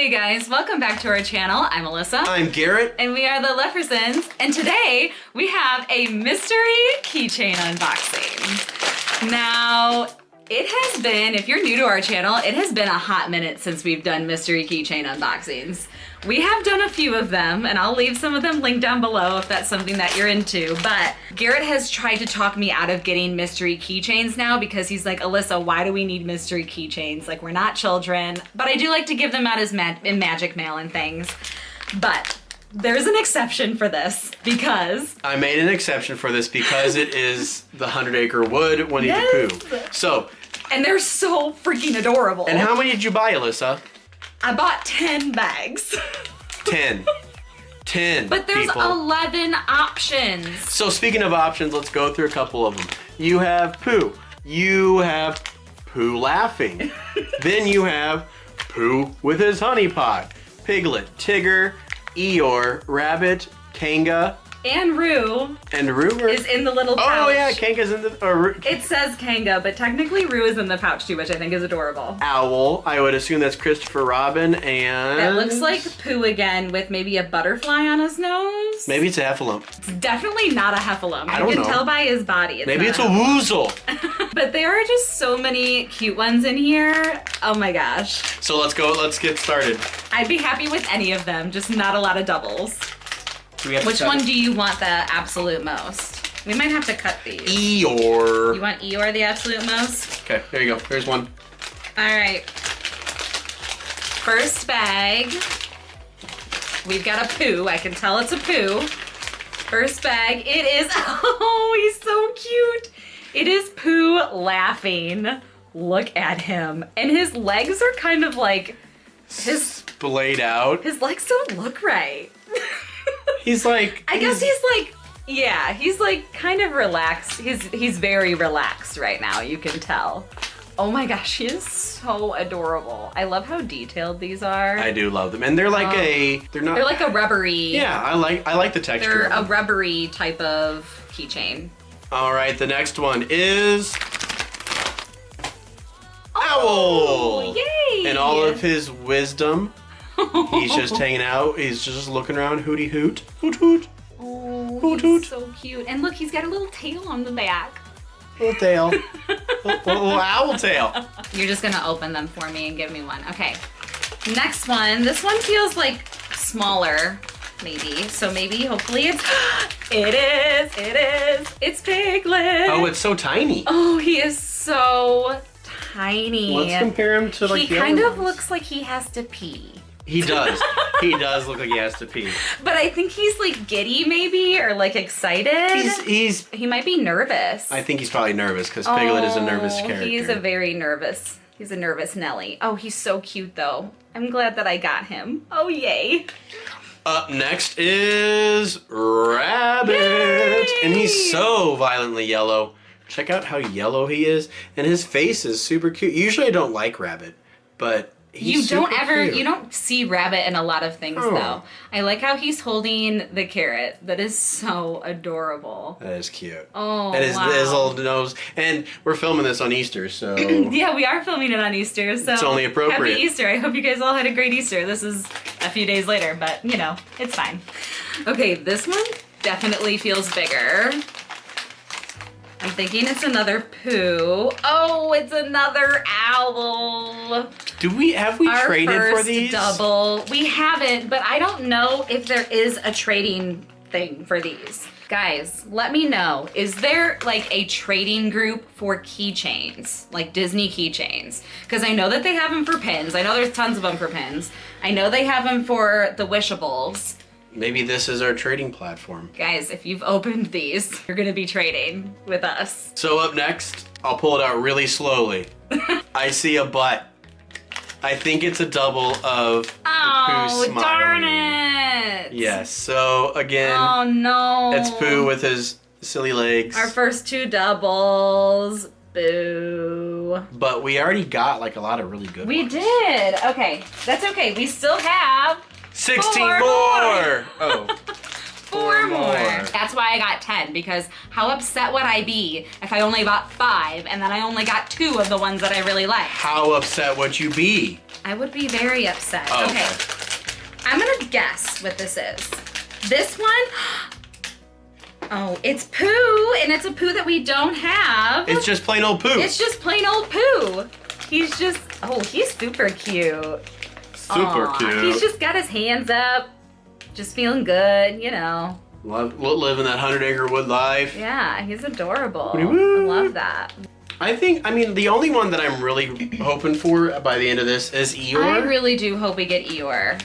Hey guys, welcome back to our channel. I'm Alyssa. I'm Garrett. And we are the Leffersons. And today we have a mystery keychain unboxing. Now, it has been, if you're new to our channel, it has been a hot minute since we've done mystery keychain unboxings. We have done a few of them, and I'll leave some of them linked down below if that's something that you're into, but Garrett has tried to talk me out of getting mystery keychains now because he's like, Alyssa, why do we need mystery keychains? Like, we're not children, but I do like to give them out as in magic mail and things. But there's an exception for this because... I made an exception for this because it is the 100-acre wood Winnie the Pooh. So... And they're so freaking adorable. And how many did you buy, Alyssa? I bought 10 bags. 10. 10 But there's people. 11 options. So speaking of options, let's go through a couple of them. You have Pooh. You have Pooh laughing. Then you have Pooh with his honey pot. Piglet, Tigger, Eeyore, Rabbit, Kanga. And Roo. And Roo is in the little pouch. Oh yeah, Kanga's in the... It says Kanga, but technically Roo is in the pouch too, which I think is adorable. Owl. I would assume that's Christopher Robin, and... That looks like Pooh again with maybe a butterfly on his nose. Maybe it's a heffalump. It's definitely not a heffalump. I don't know. You can tell by his body. Maybe it's a woozle. But there are just so many cute ones in here. Oh my gosh. So let's go, let's get started. I'd be happy with any of them, just not a lot of doubles. Which one do you want the absolute most? We might have to cut these. Eeyore. You want Eeyore the absolute most? Okay, there you go. There's one. All right. First bag. We've got a Pooh. I can tell it's a Pooh. First bag. It is, oh, he's so cute. It is Pooh laughing. Look at him. And his legs are kind of like, splayed out. His legs don't look right. He's like... I guess he's like, yeah, he's like kind of relaxed. He's very relaxed right now, you can tell. Oh my gosh, he is so adorable. I love how detailed these are. I do love them. And they're like they're like a rubbery. Yeah, I like the texture. They're a rubbery type of keychain. All right, the next one is... Oh, Owl! Yay! And all of his wisdom. He's just hanging out. He's just looking around. Hooty hoot. Hoot hoot. Oh, hoot, he's hoot. so cute. And look, he's got a little tail on the back. Little tail. little owl tail. You're just gonna open them for me and give me one. Okay. Next one. This one feels like smaller, maybe. So maybe, hopefully it's... It is. It's Piglet. Oh, it's so tiny. Oh, he is so tiny. Let's compare him to like he the kind other of ones. looks like he has to pee. He does. He does look like he has to pee. But I think he's like giddy maybe, or like excited. He might be nervous. I think he's probably nervous because Piglet is a nervous character. He's a nervous Nelly. Oh, he's so cute though. I'm glad that I got him. Oh, yay. Up next is Rabbit. Yay! And he's so violently yellow. Check out how yellow he is. And his face is super cute. Usually I don't like Rabbit, but he's you cute. don't see Rabbit in a lot of things though. I like how he's holding the carrot. That is so adorable. That is cute. Oh, and his little nose. And we're filming this on Easter, so... Yeah, we are filming it on Easter, so... It's only appropriate. Happy Easter. I hope you guys all had a great Easter. This is a few days later, but, you know, it's fine. Okay, this one definitely feels bigger. I'm thinking it's another Pooh. Oh, it's another owl. Have we traded for these? Double. We haven't, but I don't know if there is a trading thing for these. Guys, let me know. Is there like a trading group for keychains, like Disney keychains? Because I know that they have them for pins. I know there's tons of them for pins. I know they have them for the Wishables. Maybe this is our trading platform. Guys, if you've opened these, you're gonna be trading with us. So up next, I'll pull it out really slowly. I see a butt. I think it's a double of Oh, Pooh smiling. darn it! Yes, so again, Oh no. it's Pooh with his silly legs. Our first two doubles. Boo. But we already got like a lot of really good We ones. did. Okay, that's okay. We still have 16 Four more! Oh. four more. That's why I got 10, because how upset would I be if I only bought 5 and then I only got 2 of the ones that I really like? How upset would you be I would be very upset. Oh, okay. I'm gonna guess what this is. This one, oh, it's Pooh, and it's a Pooh that we don't have. It's just plain old Pooh. It's just plain old Pooh. He's just, oh, he's super cute. Super cute. He's just got his hands up, just feeling good, you know. Living that 100-acre wood life. Yeah, he's adorable. I Woo. love that. I mean, the only one that I'm really hoping for by the end of this is Eeyore. I really do hope we get Eeyore.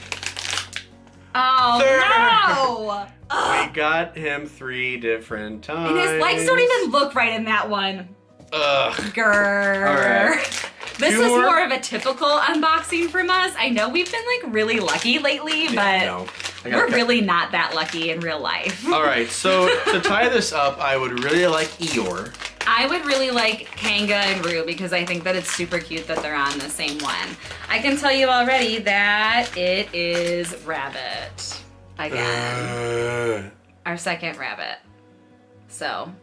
Oh, no! We got him 3 different times. And his legs don't even look right in that one. Ugh. Grrr. All right. This 2 is more? more of a typical unboxing from us. I know we've been like really lucky lately, but No. we're really not that lucky in real life. All right, so to tie this up, I would really like Eeyore. I would really like Kanga and Roo because I think that it's super cute that they're on the same one. I can tell you already that it is Rabbit again. Our second Rabbit. So,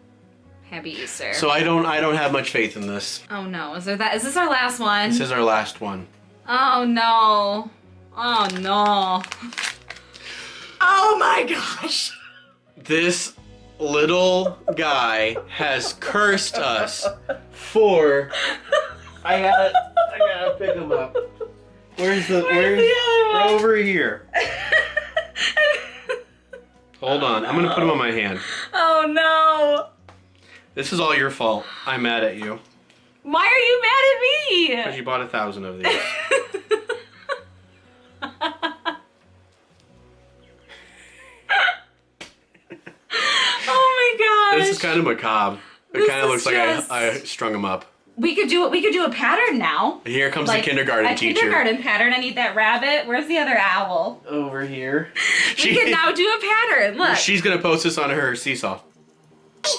happy Easter. So I don't have much faith in this. Oh no, is this our last one? This is our last one. Oh no. Oh no. Oh my gosh. This little guy has cursed us for. I gotta pick him up. Where's the other one? Over here. Hold on, I'm gonna put him on my hand. Oh no. This is all your fault. I'm mad at you. Why are you mad at me? Because you bought 1,000 of these. Oh my gosh. This is kind of macabre. It This kind of is looks like just- I strung him up. We could do a pattern now. Here comes Like the kindergarten a teacher. kindergarten pattern. I need that rabbit. Where's the other owl? Over here. We can now do a pattern. Look. She's gonna post this on her seesaw. You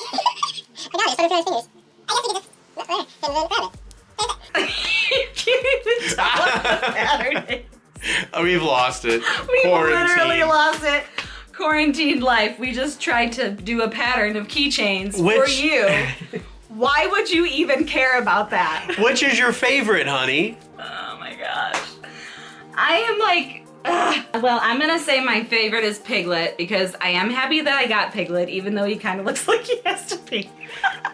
can't even tell what the pattern is. Oh, we've lost it. We Quarantine. literally lost it. Quarantined life. We just tried to do a pattern of keychains for Which- you. Why would you even care about that? Which is your favorite, honey? Oh my gosh. I am like, well, I'm gonna say my favorite is Piglet because I am happy that I got Piglet, even though he kind of looks like he has to be.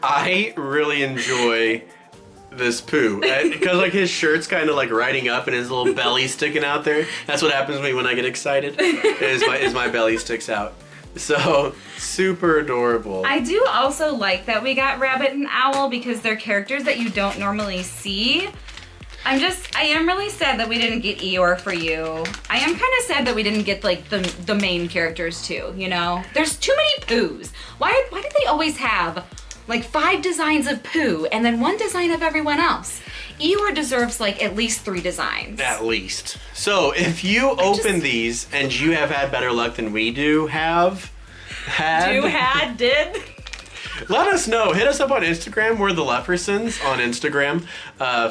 I really enjoy this Pooh because like his shirt's kind of like riding up and his little belly sticking out there. That's what happens to me when I get excited. Is my belly sticks out. So super adorable. I do also like that we got Rabbit and Owl because they're characters that you don't normally see. I am really sad that we didn't get Eeyore for you. I am kind of sad that we didn't get like the main characters too, you know? There's too many Poohs. Why did they always have like 5 designs of Pooh and then 1 design of everyone else? Eeyore deserves like at least 3 designs. At least. So if you open these and you have had better luck than we did, let us know. Hit us up on Instagram. We're the Leffersons on Instagram.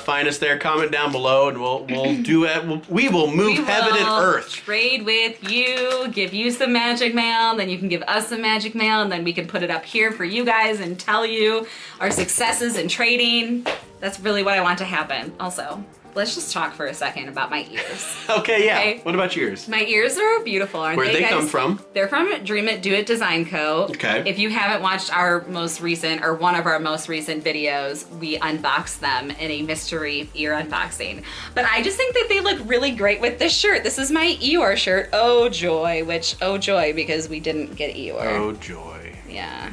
Find us there. Comment down below, and we'll do it. We will move heaven and earth. Trade with you, give you some magic mail, then you can give us some magic mail, and then we can put it up here for you guys and tell you our successes in trading. That's really what I want to happen. Also, let's just talk for a second about my ears. Okay, yeah. Okay. What about yours? My ears are beautiful, aren't Where'd they, they guys? come from? They're from Dream It, Do It Design Co. Okay. If you haven't watched our most recent, or one of our most recent videos, we unboxed them in a mystery ear unboxing. But I just think that they look really great with this shirt. This is my Eeyore shirt, oh joy, oh joy, because we didn't get Eeyore. Oh, joy. Yeah.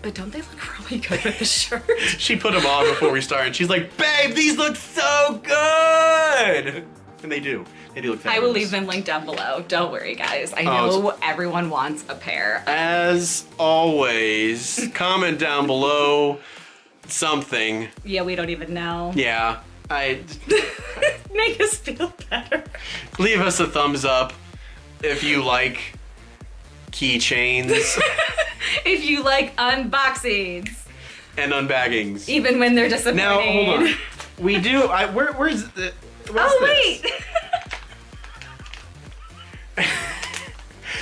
But don't they look really good with the shirt? She put them on before we started. She's like, babe, these look so good. And they do. They do look fabulous. I will leave them linked down below. Don't worry, guys. I know everyone wants a pair. As always, comment down below something. Yeah, we don't even know. Yeah. Make us feel better. Leave us a thumbs up if you like keychains If you like unboxings, and unbaggings. even when they're disappointing. Now, hold on. We do. Where's the? What's Wait.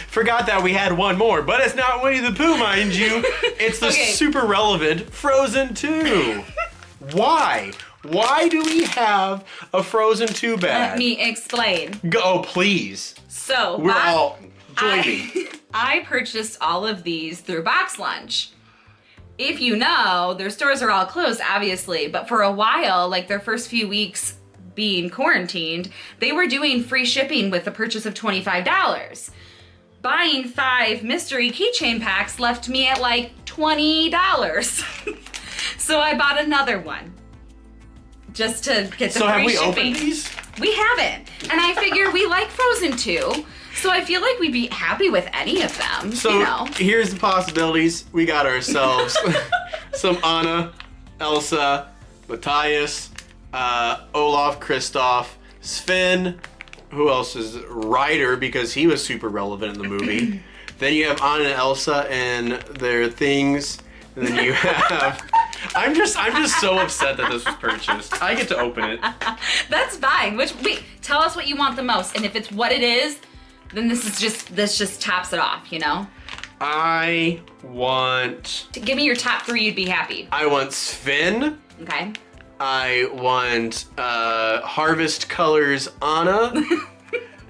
Forgot that we had one more, but it's not Winnie the Pooh, mind you. It's the Okay. super relevant Frozen 2. Why? Why do we have a Frozen 2 bag? Let me explain. Go, please. So, We're all... Join me. I purchased all of these through Box Lunch. If you know, their stores are all closed, obviously, but for a while, like their first few weeks being quarantined, they were doing free shipping with the purchase of $25. Buying 5 mystery keychain packs left me at like $20. So I bought another one just to get the So have free we shipping. opened these? We haven't. And I figure we like Frozen 2, so I feel like we'd be happy with any of them, So you know. here's the possibilities. We got ourselves some Anna, Elsa, Matthias, Olaf, Kristoff, Sven. Who else is Ryder, because he was super relevant in the movie. Then you have Anna and Elsa and their things. And then you have... I'm just so upset that this was purchased. I get to open it. That's fine. Wait, tell us what you want the most, and if it's what it is, then this just tops it off, you know? I want... Give me your top 3, you'd be happy. I want Sven. Okay. I want Harvest Colors Anna.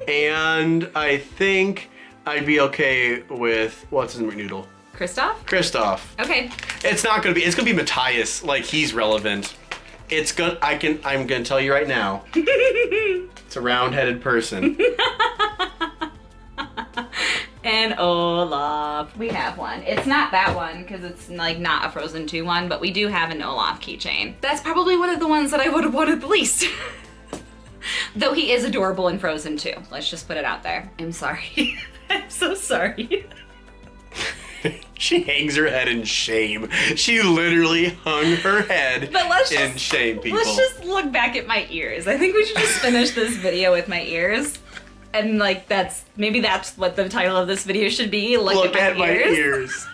And I think I'd be okay with... What's his noodle? Kristoff? Kristoff. Okay. It's gonna be Matthias. Like, he's relevant. I'm gonna tell you right now. It's a round-headed person. And Olaf. We have one. It's not that one, because it's like not a Frozen 2 one, but we do have an Olaf keychain. That's probably one of the ones that I would have wanted the least. Though he is adorable in Frozen 2. Let's just put it out there. I'm sorry. I'm so sorry. She hangs her head in shame. She literally hung her head in shame, people. Let's just look back at my ears. I think we should just finish this video with my ears. And like maybe that's what the title of this video should be. Look at my ears.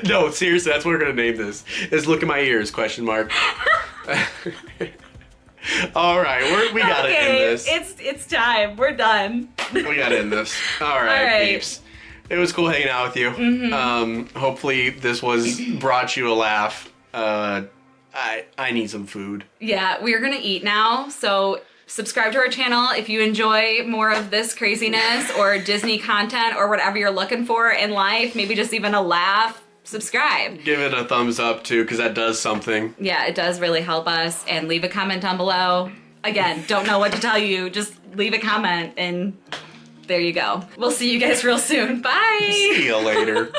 No, seriously, that's what we're gonna name this. Is Look at My Ears, question mark. All right, we gotta end this. It's time. We're done. We gotta end this. All right, peeps. It was cool hanging out with you. Mm-hmm. Hopefully this brought you a laugh. I need some food. Yeah, we're gonna eat now, so subscribe to our channel if you enjoy more of this craziness or Disney content or whatever you're looking for in life, maybe just even a laugh. Subscribe. Give it a thumbs up too, because that does something. Yeah, it does really help us, and leave a comment down below. Again, don't know what to tell you, just leave a comment and there you go. We'll see you guys real soon. Bye! See you later.